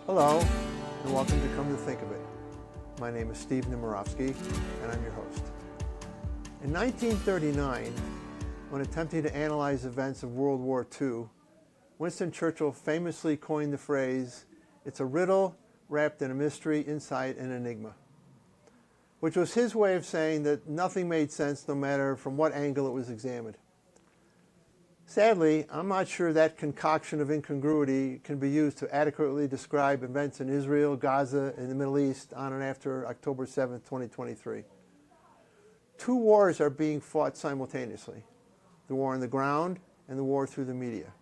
Hello, and welcome to Come to Think of It. My name is Steven Nemerovski, and I'm your host. In 1939, when attempting to analyze events of World War II, Winston Churchill famously coined the phrase, "It's a riddle wrapped in a mystery inside an enigma," which was his way of saying that nothing made sense no matter from what angle it was examined. Sadly, I'm not sure that concoction of incongruity can be used to adequately describe events in Israel, Gaza, and the Middle East on and after October 7th, 2023. Two wars are being fought simultaneously, the war on the ground and the war through the media.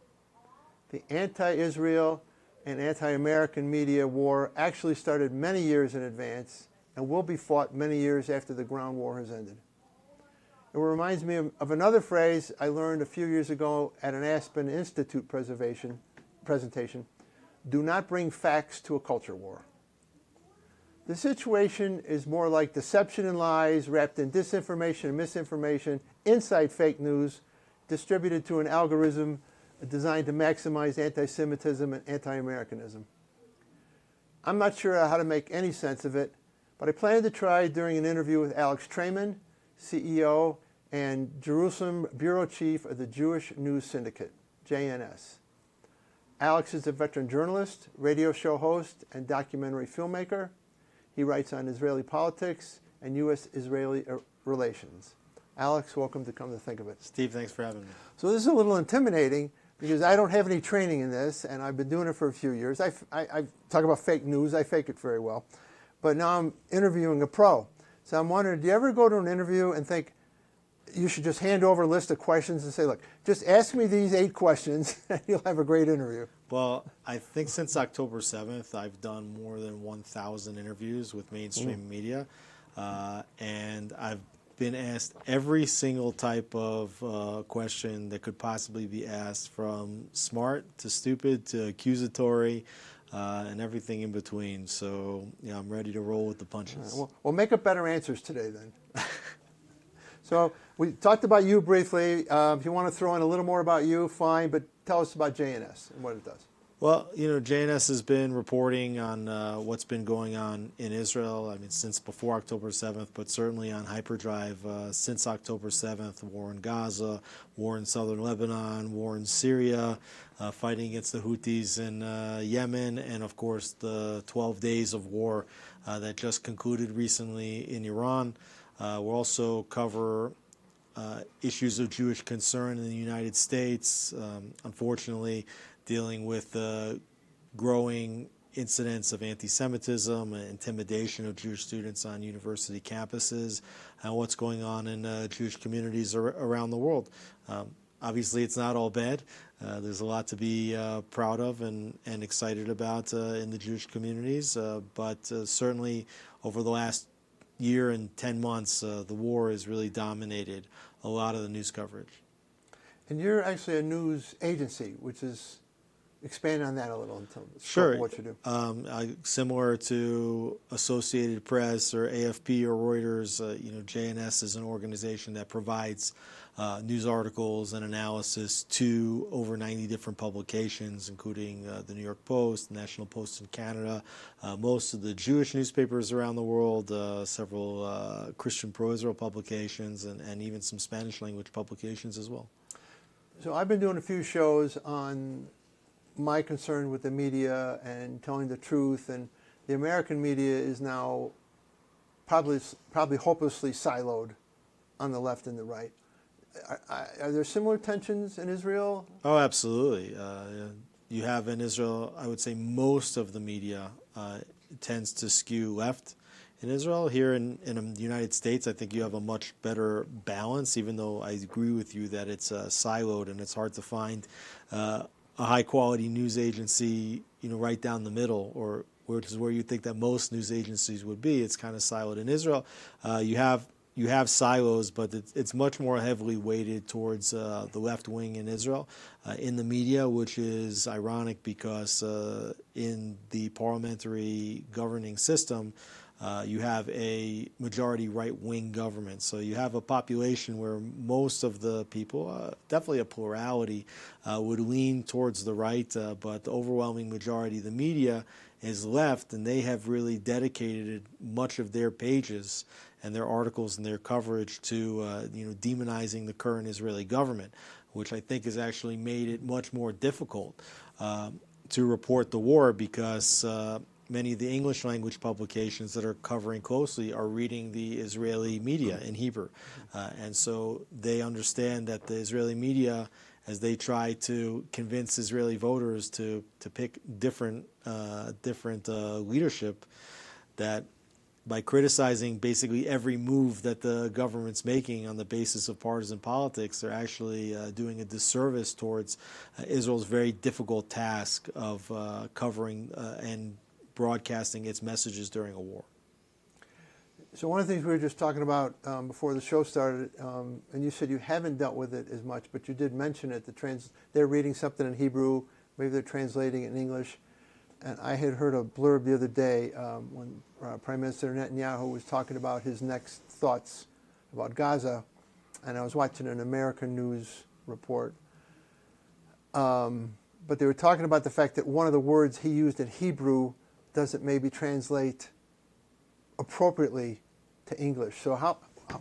The anti-Israel and anti-American media war actually started many years in advance and will be fought many years after the ground war has ended. It reminds me of another phrase I learned a few years ago at an Aspen Institute presentation. Do not bring facts to a culture war. The situation is more like deception and lies wrapped in disinformation and misinformation, inside fake news, distributed to an algorithm designed to maximize anti-Semitism and anti-Americanism. I'm not sure how to make any sense of it, but I plan to try during an interview with Alex Trayman, CEO and Jerusalem Bureau Chief of the Jewish News Syndicate, JNS. Alex is a veteran journalist, radio show host, and documentary filmmaker. He writes on Israeli politics and U.S.-Israeli relations. Alex, welcome to Come to Think of It. Steve, thanks for having me. So this is a little intimidating because I don't have any training in this, and I've been doing it for a few years. I talk about fake news. I fake it very well. But now I'm interviewing a pro. So I'm wondering, do you ever go to an interview and think you should just hand over a list of questions and say, look, just ask me these 8 questions and you'll have a great interview? Well, I think since October 7th, I've done more than 1,000 interviews with mainstream media. And I've been asked every single type of question that could possibly be asked, from smart to stupid to accusatory, and everything in between. So, yeah, I'm ready to roll with the punches. We'll make up better answers today then. So we talked about you briefly. If you want to throw in a little more about you, fine, but tell us about JNS and what it does. Well, JNS has been reporting on what's been going on in Israel, since before October 7th, but certainly on hyperdrive since October 7th, war in Gaza, war in southern Lebanon, war in Syria, fighting against the Houthis in Yemen, and of course the 12 days of war that just concluded recently in Iran. We'll also cover issues of Jewish concern in the United States, unfortunately dealing with growing incidents of anti-Semitism, intimidation of Jewish students on university campuses, and what's going on in Jewish communities around the world. Obviously, it's not all bad. There's a lot to be proud of and excited about in the Jewish communities, but certainly over the last year and 10 months, the war has really dominated a lot of the news coverage. And you're actually a news agency, which is, expand on that a little and tell us what you do. Similar to Associated Press or AFP or Reuters, JNS is an organization that provides news articles and analysis to over 90 different publications, including the New York Post, National Post in Canada, most of the Jewish newspapers around the world, several Christian pro-Israel publications, and even some Spanish language publications as well. So I've been doing a few shows on my concern with the media and telling the truth, and the American media is now probably hopelessly siloed on the left and the right. Are there similar tensions in Israel? Oh, absolutely. You have in Israel, I would say most of the media tends to skew left in Israel. Here in the United States, I think you have a much better balance, even though I agree with you that it's siloed and it's hard to find a high-quality news agency, right down the middle, or which is where you think that most news agencies would be. It's kind of siloed. In Israel, you have silos, but it's much more heavily weighted towards the left wing in Israel, in the media, which is ironic because in the parliamentary governing system, you have a majority right-wing government. So you have a population where most of the people, definitely a plurality, would lean towards the right, but the overwhelming majority of the media is left, and they have really dedicated much of their pages and their articles and their coverage to demonizing the current Israeli government, which I think has actually made it much more difficult to report the war, because many of the English language publications that are covering closely are reading the Israeli media in Hebrew. And so they understand that the Israeli media, as they try to convince Israeli voters to pick different leadership, that by criticizing basically every move that the government's making on the basis of partisan politics, they're actually doing a disservice towards Israel's very difficult task of covering and broadcasting its messages during a war. So one of the things we were just talking about before the show started, and you said you haven't dealt with it as much, but you did mention it. They're reading something in Hebrew, maybe they're translating it in English. And I had heard a blurb the other day when Prime Minister Netanyahu was talking about his next thoughts about Gaza, and I was watching an American news report. But they were talking about the fact that one of the words he used in Hebrew doesn't maybe translate appropriately to English. So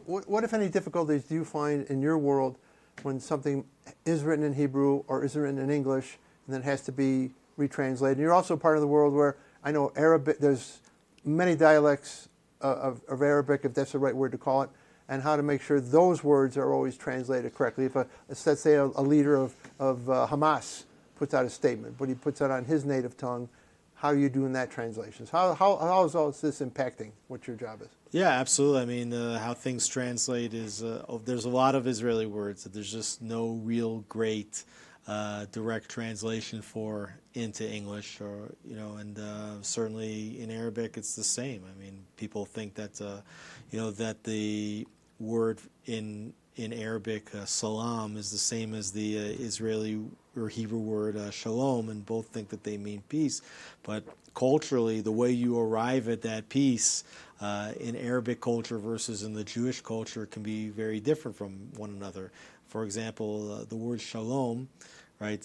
what if any difficulties do you find in your world when something is written in Hebrew or is written in English and then has to be retranslated? And you're also part of the world where I know Arabic, there's many dialects of Arabic, if that's the right word to call it, and how to make sure those words are always translated correctly. If let's say a leader of Hamas puts out a statement, but he puts it on his native tongue, how are you doing that translations? How is all this impacting what your job is? Yeah, absolutely. I mean, how things translate is there's a lot of Israeli words that there's just no real great direct translation for into English, or and certainly in Arabic it's the same. I mean, people think that that the word in Arabic salam is the same as the Israeli or Hebrew word shalom, and both think that they mean peace. But culturally, the way you arrive at that peace in Arabic culture versus in the Jewish culture can be very different from one another. For example, the word shalom, right?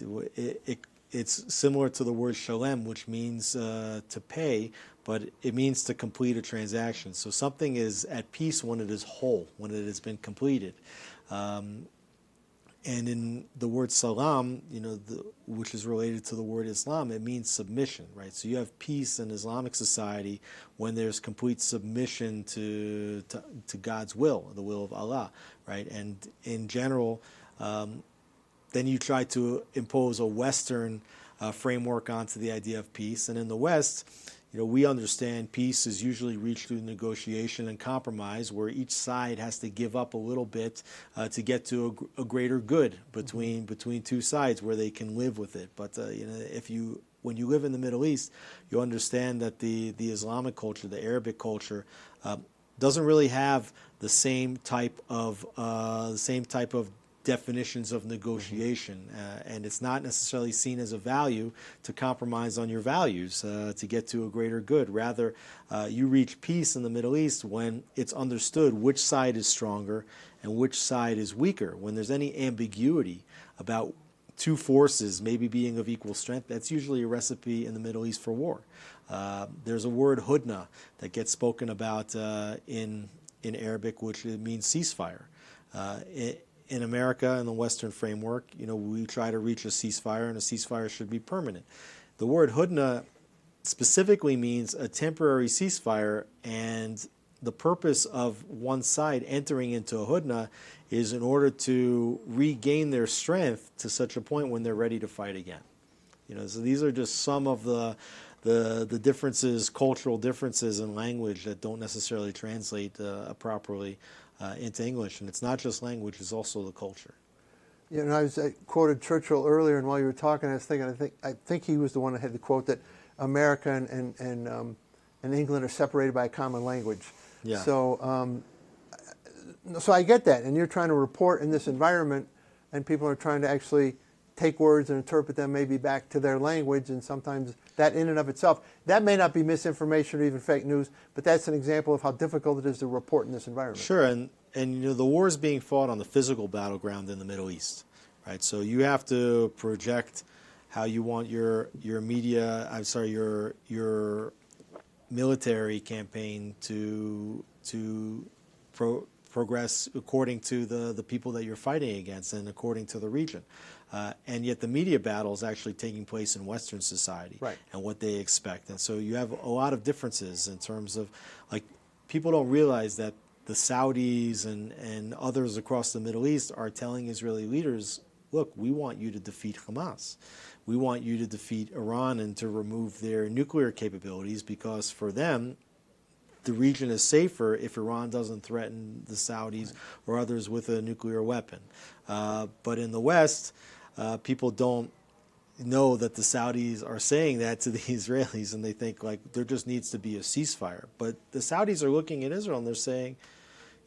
It's similar to the word shalem, which means to pay, but it means to complete a transaction. So something is at peace when it is whole, when it has been completed. And in the word salam, which is related to the word Islam, it means submission, right? So you have peace in Islamic society when there's complete submission to God's will, the will of Allah, right? And in general, then you try to impose a Western framework onto the idea of peace. And in the West, we understand peace is usually reached through negotiation and compromise, where each side has to give up a little bit to get to a greater good between two sides, where they can live with it. But when you live in the Middle East, you understand that the Islamic culture, the Arabic culture, doesn't really have the same type of definitions of negotiation, and it's not necessarily seen as a value to compromise on your values to get to a greater good. Rather, you reach peace in the Middle East when it's understood which side is stronger and which side is weaker. When there's any ambiguity about two forces maybe being of equal strength, that's usually a recipe in the Middle East for war. There's a word hudna that gets spoken about in Arabic, which means ceasefire. In America, in the Western framework, we try to reach a ceasefire, and a ceasefire should be permanent. The word hudna specifically means a temporary ceasefire, and the purpose of one side entering into a hudna is in order to regain their strength to such a point when they're ready to fight again. So these are just some of the differences, cultural differences in language that don't necessarily translate properly into English. And it's not just language, it's also the culture. I quoted Churchill earlier, and while you were talking, I was thinking, I think he was the one that had the quote that America and England are separated by a common language. Yeah. So I get that, and you're trying to report in this environment, and people are trying to actually take words and interpret them maybe back to their language, and sometimes that in and of itself, that may not be misinformation or even fake news, but that's an example of how difficult it is to report in this environment. Sure, and the war is being fought on the physical battleground in the Middle East, right? So you have to project how you want your media, your military campaign to progress according to the people that you're fighting against and according to the region. And yet the media battle is actually taking place in Western society, right, and what they expect. And so you have a lot of differences in terms of, like, people don't realize that the Saudis and others across the Middle East are telling Israeli leaders, look, we want you to defeat Hamas. We want you to defeat Iran and to remove their nuclear capabilities, because for them, the region is safer if Iran doesn't threaten the Saudis or others with a nuclear weapon. But in the West, people don't know that the Saudis are saying that to the Israelis, and they think, like, there just needs to be a ceasefire. But the Saudis are looking at Israel and they're saying,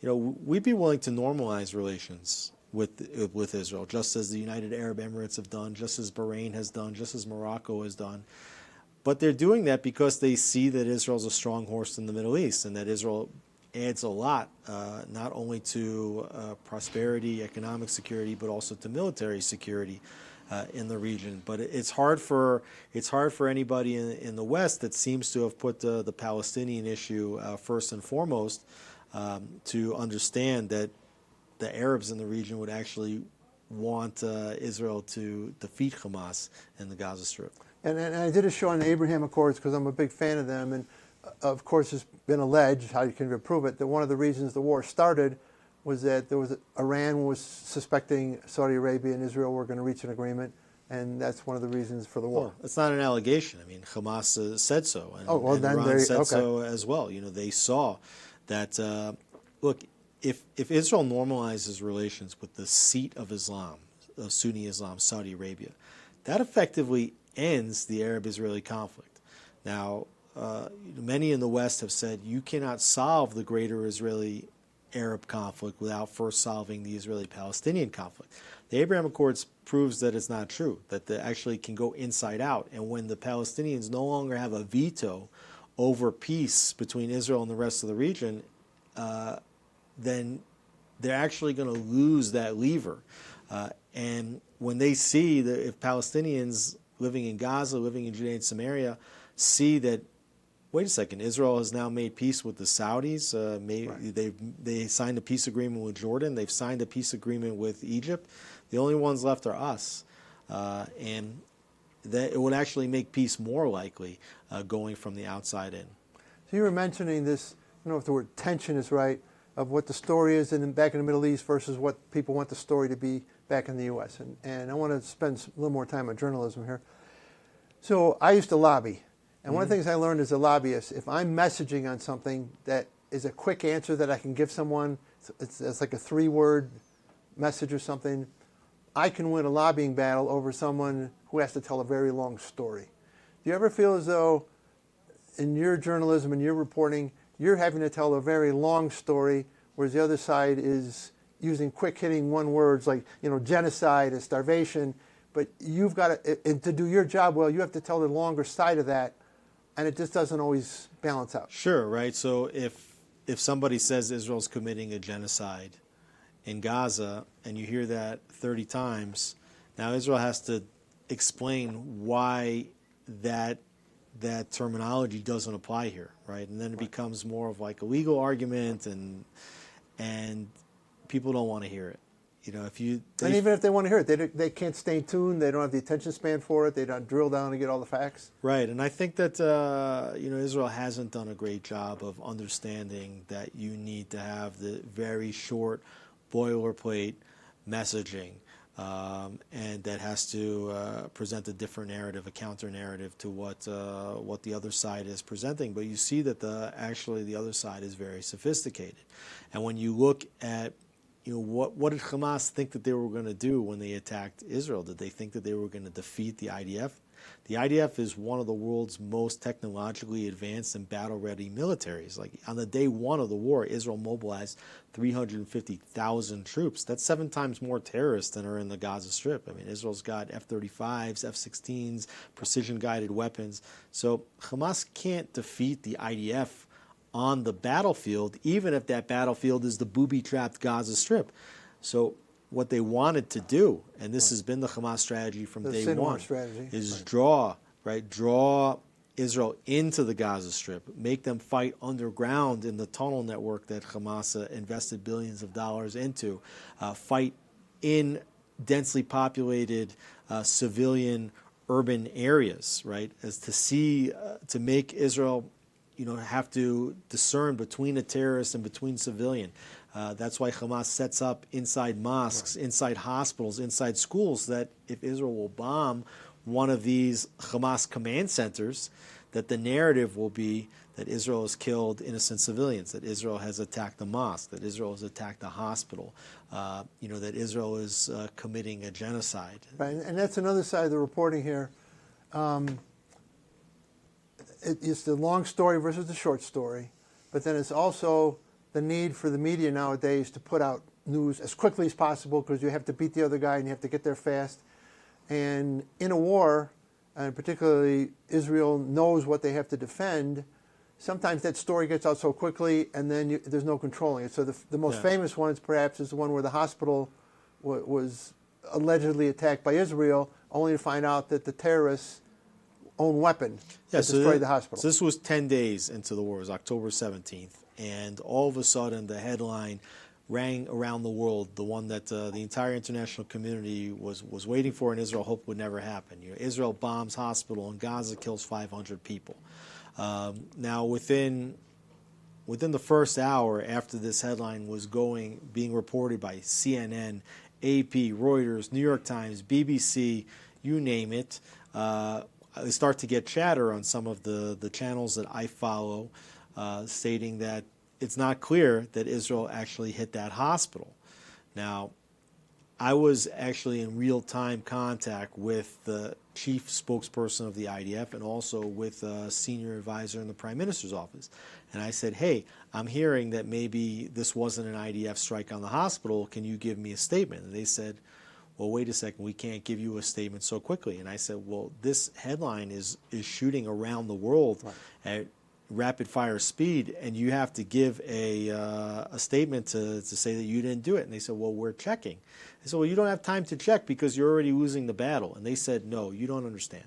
you know, we'd be willing to normalize relations with Israel, just as the United Arab Emirates have done, just as Bahrain has done, just as Morocco has done. But they're doing that because they see that Israel's a strong horse in the Middle East, and that Israel adds a lot, not only to prosperity, economic security, but also to military security in the region. But it's hard for anybody in the West that seems to have put the Palestinian issue first and foremost to understand that the Arabs in the region would actually want Israel to defeat Hamas in the Gaza Strip. And I did a show on the Abraham Accords because I'm a big fan of them. And of course, it's been alleged, how you can prove it, that one of the reasons the war started was that Iran was suspecting Saudi Arabia and Israel were going to reach an agreement. And that's one of the reasons for the war. Well, it's not an allegation. I mean, Hamas said so. And, and then Iran said so as well. You know, they saw that, look, if Israel normalizes relations with the seat of Islam, of Sunni Islam, Saudi Arabia, that effectively ends the Arab-Israeli conflict. Now, many in the West have said you cannot solve the greater Israeli-Arab conflict without first solving the Israeli-Palestinian conflict. The Abraham Accords proves that it's not true, that they actually can go inside out. And when the Palestinians no longer have a veto over peace between Israel and the rest of the region, then they're actually going to lose that lever. And when they see that if Palestinians living in Gaza, living in Judea and Samaria, see that, wait a second, Israel has now made peace with the Saudis. They signed a peace agreement with Jordan. They've signed a peace agreement with Egypt. The only ones left are us. And that it would actually make peace more likely going from the outside in. So you were mentioning this, I don't know if the word tension is right, of what the story is back in the Middle East versus what people want the story to be back in the U.S. And I want to spend a little more time on journalism here. So I used to lobby. And one of the things I learned as a lobbyist, if I'm messaging on something that is a quick answer that I can give someone, it's like a 3-word message or something, I can win a lobbying battle over someone who has to tell a very long story. Do you ever feel as though in your journalism and your reporting, you're having to tell a very long story, whereas the other side is using quick-hitting one words like, you know, genocide and starvation, but you've got to, and to do your job well, you have to tell the longer side of that, and it just doesn't always balance out. Sure, right. So if somebody says Israel's committing a genocide in Gaza, and you hear that 30 times, now Israel has to explain why that terminology doesn't apply here, right? And then it becomes more of like a legal argument, and people don't want to hear it. You know, and even if they want to hear it, they can't stay tuned. They don't have the attention span for it. They don't drill down and get all the facts. Right, and I think that Israel hasn't done a great job of understanding that you need to have the very short boilerplate messaging, and that has to present a different narrative, a counter narrative to what the other side is presenting. But you see that actually the other side is very sophisticated, and when you look at, you know, what did Hamas think that they were going to do when they attacked Israel? Did they think that they were going to defeat the IDF? The IDF is one of the world's most technologically advanced and battle-ready militaries. Like, on the day one of the war, Israel mobilized 350,000 troops. That's 7 times more terrorists than are in the Gaza Strip. I mean, Israel's got F-35s, F-16s, precision-guided weapons. So Hamas can't defeat the IDF on the battlefield, even if that battlefield is the booby-trapped Gaza Strip. So what they wanted to do, and this has been the Hamas strategy from The day Sinwar one, strategy. is draw Israel into the Gaza Strip, make them fight underground in the tunnel network that Hamas invested billions of dollars into, fight in densely populated civilian urban areas, right? As to make Israel, have to discern between a terrorist and between civilian. That's why Hamas sets up inside mosques, inside hospitals, inside schools, that if Israel will bomb one of these Hamas command centers, that the narrative will be that Israel has killed innocent civilians, that Israel has attacked the mosque, that Israel has attacked the hospital, that Israel is committing a genocide. Right, and that's another side of the reporting here. It's the long story versus the short story, but then it's also the need for the media nowadays to put out news as quickly as possible, because you have to beat the other guy and you have to get there fast. And in a war, and particularly Israel knows what they have to defend, sometimes that story gets out so quickly and then there's no controlling it. So the most famous ones perhaps is the one where the hospital was allegedly attacked by Israel, only to find out that the terrorists' own weapon destroyed the hospital. So this was 10 days into the war. It was October 17th. And all of a sudden the headline rang around the world, the one that the entire international community was waiting for, and Israel hoped would never happen. Israel bombs hospital in Gaza, kills 500 people. Now, within the first hour after this headline was being reported by CNN, AP, Reuters, New York Times, BBC, you name it, I start to get chatter on some of the channels that I follow, stating that it's not clear that Israel actually hit that hospital. Now, I was actually in real-time contact with the chief spokesperson of the IDF and also with a senior advisor in the Prime Minister's office. And I said, hey, I'm hearing that maybe this wasn't an IDF strike on the hospital. Can you give me a statement? And they said, well, wait a second, we can't give you a statement so quickly. And I said, well, this headline is shooting around the world at rapid fire speed, and you have to give a statement to say that you didn't do it. And they said, well, we're checking. I said, well, you don't have time to check because you're already losing the battle. And they said, no, you don't understand.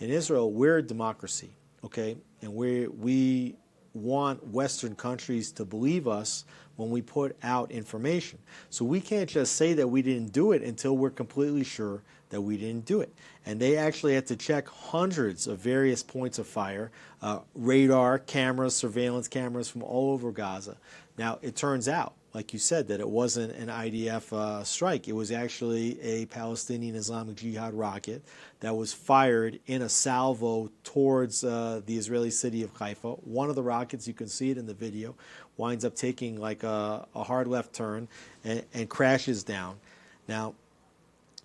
In Israel, we're a democracy, okay? And we want Western countries to believe us when we put out information. So we can't just say that we didn't do it until we're completely sure that we didn't do it. And they actually had to check hundreds of various points of fire, radar, cameras, surveillance cameras from all over Gaza. Now, it turns out, like you said, that it wasn't an IDF strike. It was actually a Palestinian Islamic Jihad rocket that was fired in a salvo towards the Israeli city of Haifa. One of the rockets, you can see it in the video, winds up taking like a hard left turn and crashes down. Now,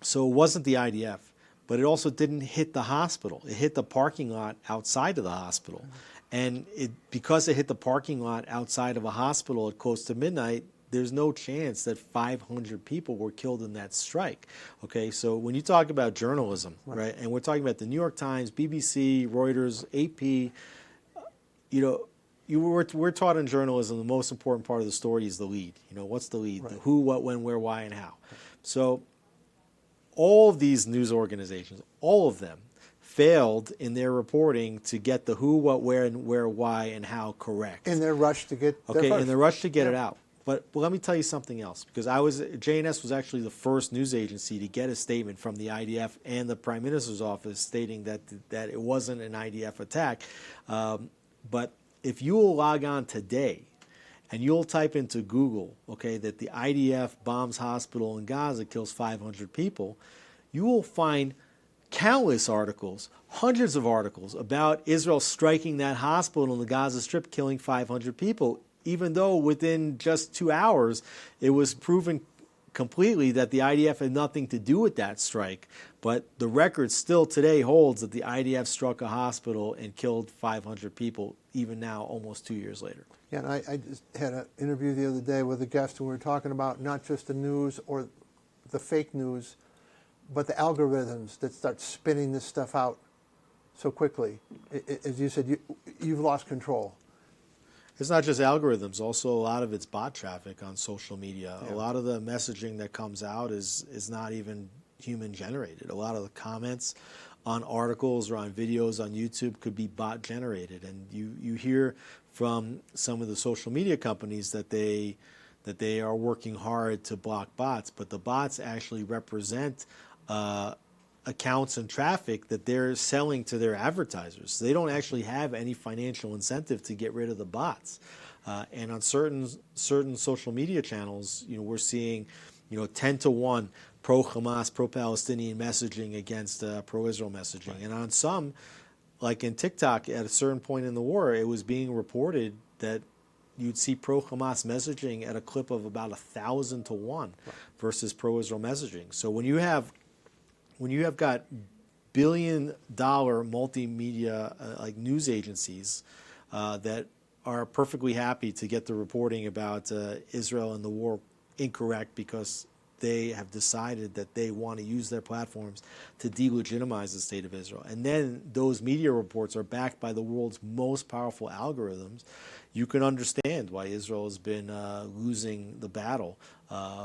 so it wasn't the IDF, but it also didn't hit the hospital. It hit the parking lot outside of the hospital. And because it hit the parking lot outside of a hospital at close to midnight, there's no chance that 500 people were killed in that strike. Okay, so when you talk about journalism, right, and we're talking about the New York Times, BBC, Reuters, AP, we're taught in journalism the most important part of the story is the lead. What's the lead? The who, what, when, where, why, and how. So all of these news organizations, all of them, failed in their reporting to get the who, what, where, and where, why, and how correct. In their rush to get in their rush to get it out. But let me tell you something else, because JNS was actually the first news agency to get a statement from the IDF and the Prime Minister's office stating that it wasn't an IDF attack. But if you will log on today and you'll type into Google, okay, that the IDF bombs hospital in Gaza, kills 500 people, you will find countless articles, hundreds of articles about Israel striking that hospital in the Gaza Strip, killing 500 people, even though within just 2 hours it was proven completely that the IDF had nothing to do with that strike. But the record still today holds that the IDF struck a hospital and killed 500 people, even now, almost 2 years later. Yeah, and I just had an interview the other day with a guest, and we were talking about not just the news or the fake news, but the algorithms that start spinning this stuff out so quickly. As you said, you've lost control. It's not just algorithms, also a lot of it's bot traffic on social media. Yeah. A lot of the messaging that comes out is not even human generated. A lot of the comments on articles or on videos on YouTube could be bot generated. And you hear from some of the social media companies that they are working hard to block bots, but the bots actually represent accounts and traffic that they're selling to their advertisers. They don't actually have any financial incentive to get rid of the bots. And on certain social media channels, we're seeing 10-1 pro-Hamas, pro-Palestinian messaging against pro-Israel messaging. Right. And on some, like in TikTok, at a certain point in the war, it was being reported that you'd see pro-Hamas messaging at a clip of about 1,000-1 versus pro-Israel messaging. So when you have got billion-dollar multimedia like news agencies that are perfectly happy to get the reporting about Israel and the war incorrect because they have decided that they want to use their platforms to delegitimize the state of Israel. And then those media reports are backed by the world's most powerful algorithms. You can understand why Israel has been losing the battle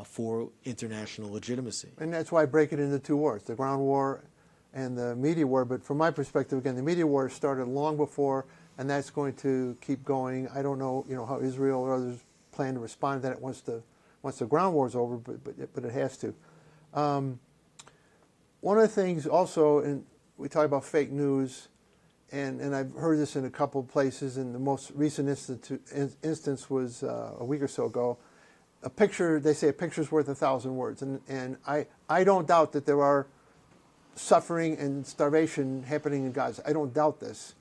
for international legitimacy. And that's why I break it into two wars, the ground war and the media war. But from my perspective, again, the media war started long before, and that's going to keep going. I don't know, how Israel or others plan to respond to that once the ground war is over, but it has to. One of the things also, and we talk about fake news, and I've heard this in a couple of places, and the most recent instance was a week or so ago. A picture, they say a picture's worth 1,000 words, and I don't doubt that there are suffering and starvation happening in Gaza. I don't doubt this,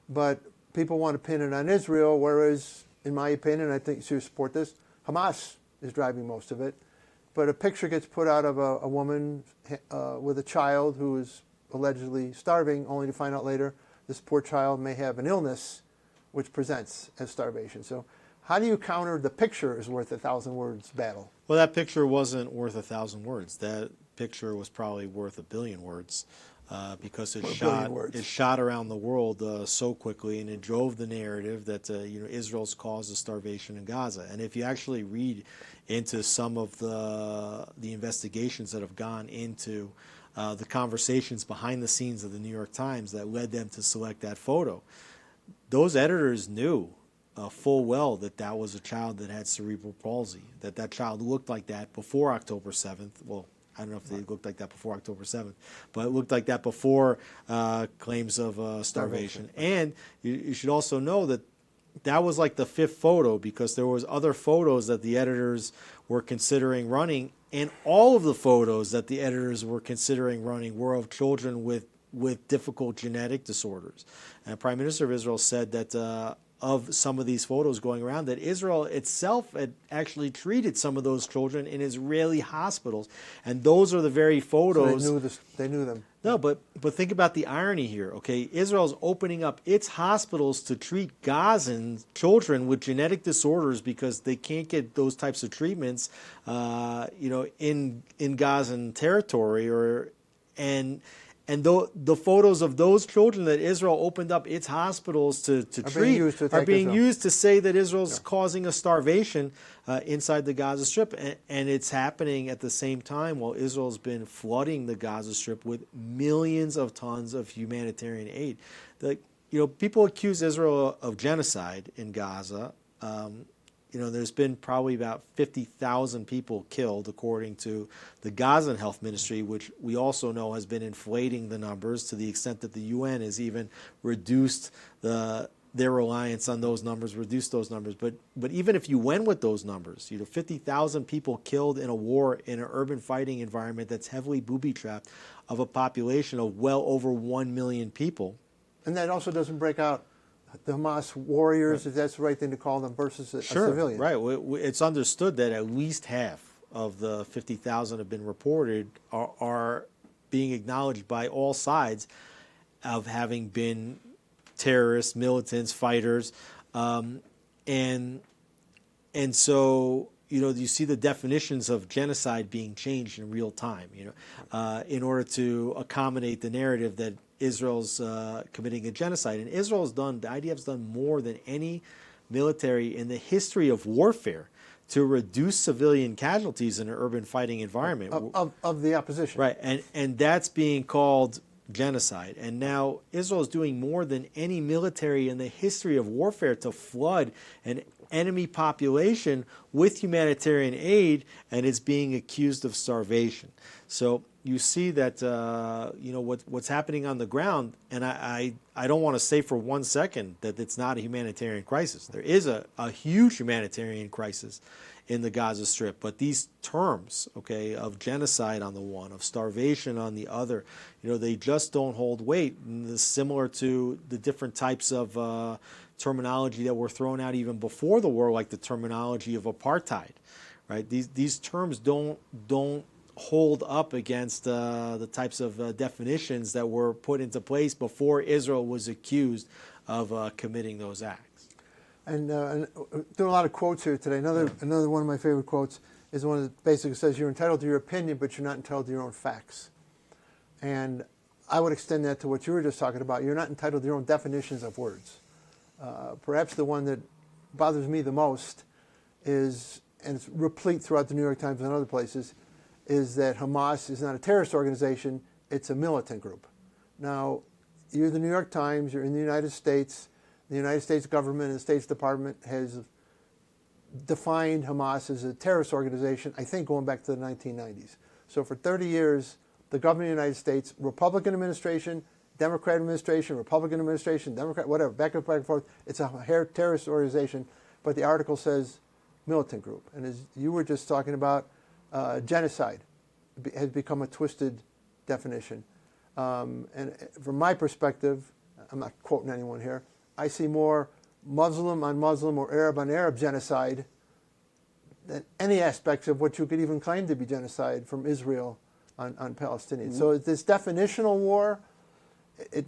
but people want to pin it on Israel, whereas, in my opinion, I think you should support this, Hamas is driving most of it. But a picture gets put out of a woman with a child who is allegedly starving, only to find out later this poor child may have an illness which presents as starvation. So how do you counter the picture is worth 1,000 words battle? Well, that picture wasn't worth 1,000 words. That picture was probably worth 1 billion words because it shot around the world so quickly, and it drove the narrative that Israel's caused the starvation in Gaza. And if you actually read into some of the investigations that have gone into the conversations behind the scenes of the New York Times that led them to select that photo, those editors knew full well that was a child that had cerebral palsy, that child looked like that before October 7th. Well, I don't know if they looked like that before October 7th, but it looked like that before claims of starvation. And you should also know that was like the 5th photo, because there was other photos that the editors were considering running, and all of the photos that the editors were considering running were of children with difficult genetic disorders. And Prime Minister of Israel said that of some of these photos going around, that Israel itself had actually treated some of those children in Israeli hospitals, and those are the very photos. So they knew them. No, but think about the irony here. Okay, Israel's opening up its hospitals to treat Gazan children with genetic disorders because they can't get those types of treatments, in Gazan territory, and the photos of those children that Israel opened up its hospitals to treat are being used to say that Israel's causing a starvation inside the Gaza Strip. And it's happening at the same time while Israel's been flooding the Gaza Strip with millions of tons of humanitarian aid. People accuse Israel of genocide in Gaza. There's been probably about 50,000 people killed, according to the Gazan Health Ministry, which we also know has been inflating the numbers to the extent that the UN has even reduced their reliance on those numbers, reduced those numbers. But even if you went with those numbers, 50,000 people killed in a war in an urban fighting environment that's heavily booby-trapped of a population of well over 1 million people. And that also doesn't break out the Hamas warriors, if that's the right thing to call them, versus a civilian. Right. It's understood that at least half of the 50,000 have been reported are being acknowledged by all sides of having been terrorists, militants, fighters, and so you see the definitions of genocide being changed in real time. In order to accommodate the narrative that Israel's committing a genocide. And the IDF's done more than any military in the history of warfare to reduce civilian casualties in an urban fighting environment. Of the opposition. Right, and that's being called genocide. And now Israel is doing more than any military in the history of warfare to flood an enemy population with humanitarian aid, and it's being accused of starvation. So you see that what's happening on the ground, and I don't want to say for 1 second that it's not a humanitarian crisis. There is a huge humanitarian crisis in the Gaza Strip, but these terms, okay, of genocide on the one, of starvation on the other, they just don't hold weight. And this is similar to the different types of terminology that were thrown out even before the war, like the terminology of apartheid, right? These terms don't hold up against the types of definitions that were put into place before Israel was accused of committing those acts. And doing a lot of quotes here today. Another one of my favorite quotes is one that basically says, you're entitled to your opinion, but you're not entitled to your own facts. And I would extend that to what you were just talking about. You're not entitled to your own definitions of words. Perhaps the one that bothers me the most is, and it's replete throughout the New York Times and other places, is that Hamas is not a terrorist organization, it's a militant group. Now, you're the New York Times, you're in the United States. The United States government and the States Department has defined Hamas as a terrorist organization, I think going back to the 1990s. So for 30 years, the government of the United States, Republican administration, Democrat administration, Republican administration, Democrat, whatever, back and forth, it's a terrorist organization, but the article says militant group. And as you were just talking about, genocide has become a twisted definition. And from my perspective, I'm not quoting anyone here, I see more Muslim on Muslim or Arab on Arab genocide than any aspects of what you could even claim to be genocide from Israel on Palestinians. So this definitional war, it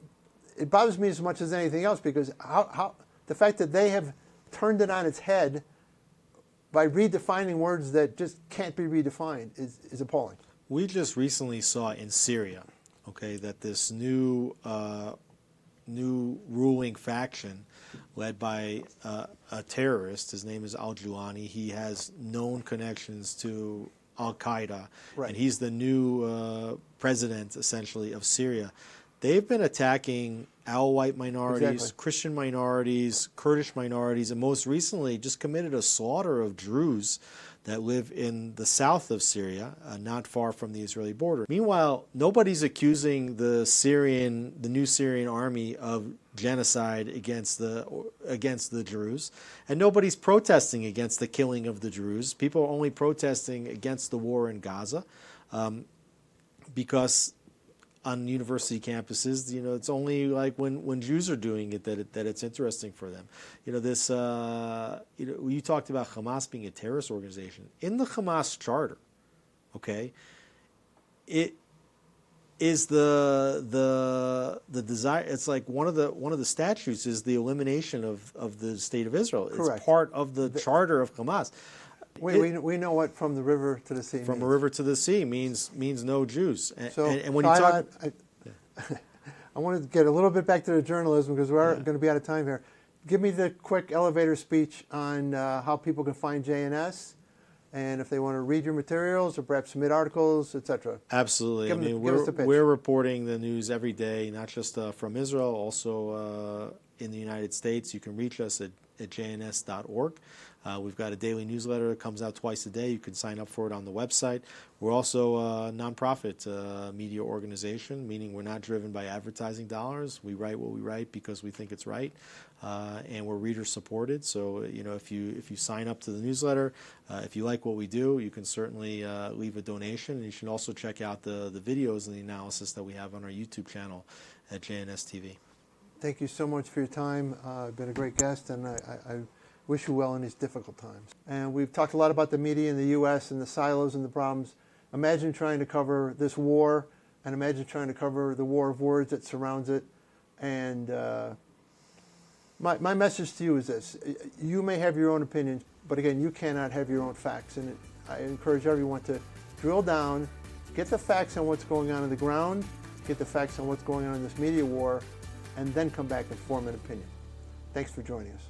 bothers me as much as anything else, because how the fact that they have turned it on its head by redefining words that just can't be redefined is appalling. We just recently saw in Syria, okay, that this new ruling faction led by a terrorist, his name is al-Julani, he has known connections to al-Qaeda, right, and he's the new president, essentially, of Syria. They've been attacking Alawite minorities, exactly, Christian minorities, Kurdish minorities, and most recently just committed a slaughter of Druze that live in the south of Syria, not far from the Israeli border. Meanwhile, nobody's accusing the new Syrian army of genocide against the Druze, and nobody's protesting against the killing of the Druze. People are only protesting against the war in Gaza, because on university campuses, it's only like when Jews are doing it that it's interesting for them. You talked about Hamas being a terrorist organization. In the Hamas charter, okay, it is the desire. It's like one of the statutes is the elimination of the state of Israel. Correct. It's part of the charter of Hamas. We know what from the river to the sea from means. A river to the sea means no Jews. And when so you talk, I want to get a little bit back to the journalism, because we're going to be out of time here. Give me the quick elevator speech on how people can find JNS, and if they want to read your materials or perhaps submit articles, etc. Absolutely. We're reporting the news every day, not just from Israel, also in the United States. You can reach us at jns.org. We've got a daily newsletter that comes out twice a day. You can sign up for it on the website. We're also a nonprofit media organization, meaning we're not driven by advertising dollars. We write what we write because we think it's right, and we're reader supported. So if you sign up to the newsletter, if you like what we do, you can certainly leave a donation. And you should also check out the videos and the analysis that we have on our YouTube channel at JNS TV. Thank you so much for your time. You've been a great guest, and I wish you well in these difficult times. And we've talked a lot about the media in the U.S. and the silos and the problems. Imagine trying to cover this war, and imagine trying to cover the war of words that surrounds it. And my message to you is this. You may have your own opinions, but again, you cannot have your own facts. And I encourage everyone to drill down, get the facts on what's going on the ground, get the facts on what's going on in this media war, and then come back and form an opinion. Thanks for joining us.